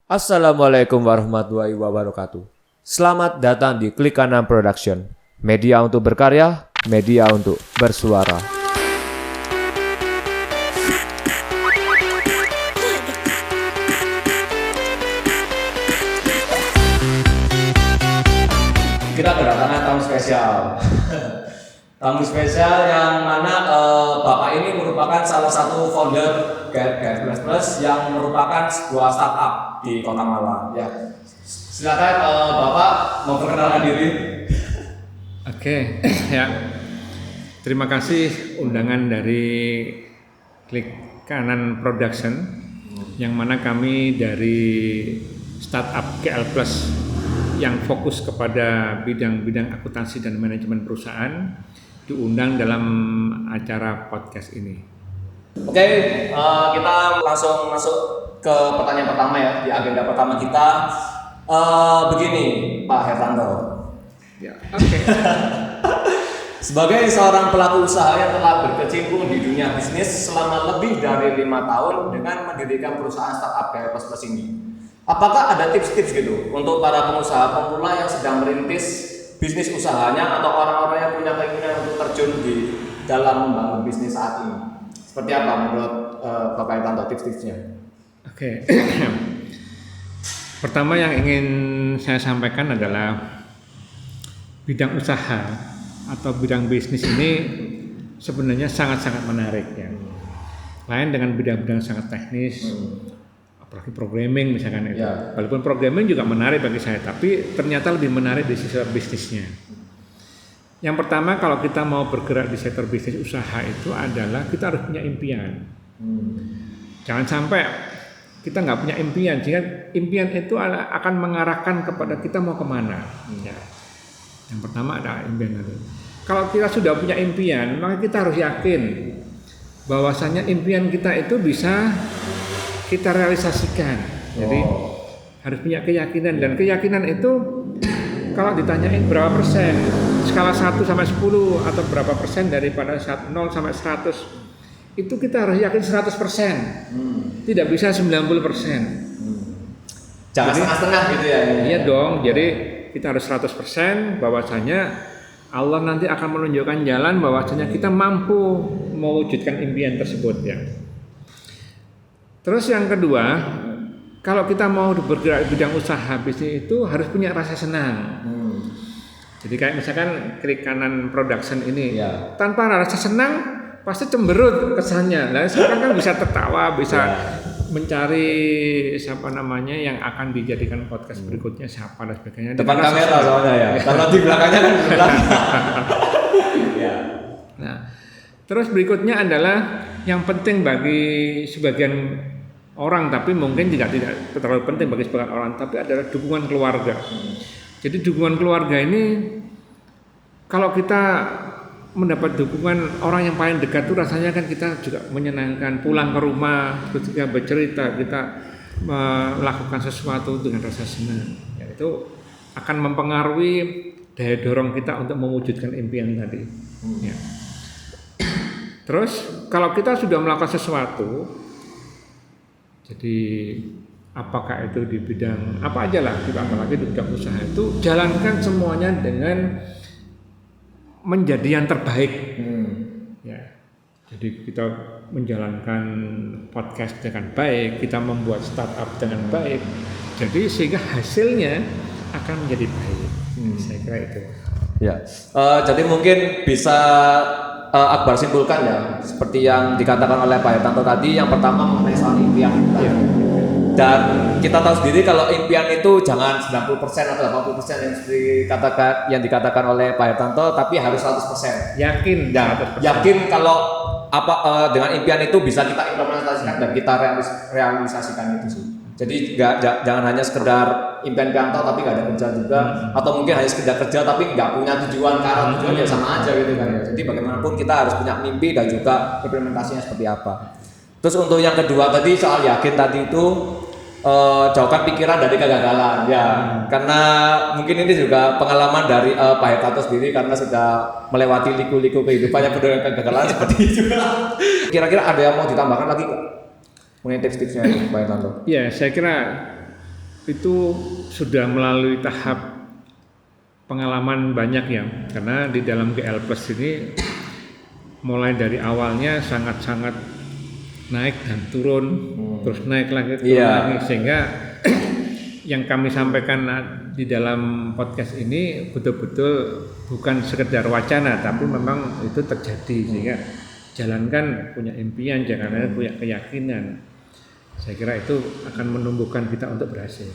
Assalamualaikum warahmatullahi wabarakatuh. Selamat datang di Klik Kanan Production. Media untuk berkarya, media untuk bersuara. Kita kedatangan tamu spesial. Tamu spesial yang mana Bapak ini merupakan salah satu founder Guide Plus yang merupakan sebuah startup di Kota Malang. Ya, silakan Bapak memperkenalkan diri. Oke, ya. Terima kasih undangan dari Klik Kanan Production, yang mana kami dari startup GL Plus yang fokus kepada bidang-bidang akuntansi dan manajemen perusahaan diundang dalam acara podcast ini. Oke, kita langsung masuk ke pertanyaan pertama ya, di agenda pertama kita. Begini, Pak Hertanto. Ya, oke. Sebagai seorang pelaku usaha yang telah berkecimpung di dunia bisnis selama lebih dari 5 tahun dengan mendirikan perusahaan startup GL Plus ini, apakah ada tips-tips gitu untuk para pengusaha pemula yang sedang merintis bisnis usahanya atau orang-orang yang punya keinginan untuk terjun di dalam membangun bisnis saat ini? Seperti apa menurut Bapak Hertanto tips-tipsnya? Oke. Pertama yang ingin saya sampaikan adalah bidang usaha atau bidang bisnis ini sebenarnya sangat-sangat menarik ya. Lain dengan bidang-bidang sangat teknis, apalagi programming misalkan itu. Ya. Walaupun programming juga menarik bagi saya, tapi ternyata lebih menarik di sektor bisnisnya. Yang pertama, kalau kita mau bergerak di sektor bisnis usaha itu adalah kita harus punya impian. Jangan sampai kita nggak punya impian, sehingga impian itu akan mengarahkan kepada kita mau kemana. Ya. Yang pertama adalah impian itu. Kalau kita sudah punya impian, maka kita harus yakin bahwasanya impian kita itu bisa kita realisasikan. Jadi harus punya keyakinan, dan keyakinan itu kalau ditanyain berapa persen, skala 1 sampai 10 atau berapa persen daripada 0 sampai 100, itu kita harus yakin 100%. Tidak bisa 90%. Jangan setengah-setengah gitu ya. Iya dong. Jadi kita harus 100% bahwasanya Allah nanti akan menunjukkan jalan bahwasanya kita mampu mewujudkan impian tersebut ya. Terus yang kedua, kalau kita mau bergerak di bidang usaha bisnis itu harus punya rasa senang. Jadi kayak misalkan Klik Kanan Production ini, tanpa rasa senang pasti cemberut kesannya. Nah, sekarang kan bisa tertawa, bisa mencari siapa namanya yang akan dijadikan podcast berikutnya, siapa dan sebagainya. Depan kamera soalnya ya. Kalau di belakangnya kan belakang. Nah, terus berikutnya adalah yang penting bagi sebagian orang, tapi mungkin tidak terlalu penting bagi sebagian orang, tapi adalah dukungan keluarga. Jadi dukungan keluarga ini, kalau kita mendapat dukungan orang yang paling dekat itu rasanya kan kita juga menyenangkan. Pulang ke rumah ketika bercerita, kita melakukan sesuatu dengan rasa senang, ya, itu akan mempengaruhi daya dorong kita untuk mewujudkan impian tadi. Ya. Terus kalau kita sudah melakukan sesuatu, jadi apakah itu di bidang apa aja lah, apalagi di bidang usaha itu, jalankan semuanya dengan menjadi yang terbaik. Ya. Jadi kita menjalankan podcast dengan baik, kita membuat startup dengan baik, jadi sehingga hasilnya akan menjadi baik. Saya kira itu. Ya, jadi mungkin bisa Akbar simpulkan ya, seperti yang dikatakan oleh Pak Hertanto tadi, yang pertama mengenai soal impian. Ya. Dan kita tahu sendiri kalau impian itu jangan 90% atau 80% yang dikatakan oleh Pak Hertanto, tapi harus 100%. Yakin, ya, yakin kalau dengan impian itu bisa kita implementasikan dan kita realisasikan itu sih. Jadi jangan hanya sekedar impian kantor tapi nggak ada kerja juga, atau mungkin hanya sekedar kerja tapi nggak punya tujuan, karena tujuan ya sama aja gitu kan ya. Jadi bagaimanapun kita harus punya mimpi dan juga implementasinya seperti apa. Terus untuk yang kedua tadi soal yakin tadi itu, jauhkan pikiran dari kegagalan ya, karena mungkin ini juga pengalaman dari Pak Hertanto sendiri, karena sudah melewati liku-liku kehidupannya penuh dengan kegagalan seperti itu. Kira-kira ada yang mau ditambahkan lagi nggak mengenai tips-tipsnya Pak Hertanto? Ya, saya kira itu sudah melalui tahap pengalaman banyak ya, karena di dalam GL Plus ini mulai dari awalnya sangat-sangat naik dan turun, terus naik lagi, turun lagi, sehingga yang kami sampaikan di dalam podcast ini betul-betul bukan sekedar wacana, tapi memang itu terjadi, sehingga jalankan, punya impian, jangan punya keyakinan. Saya kira itu akan menumbuhkan kita untuk berhasil.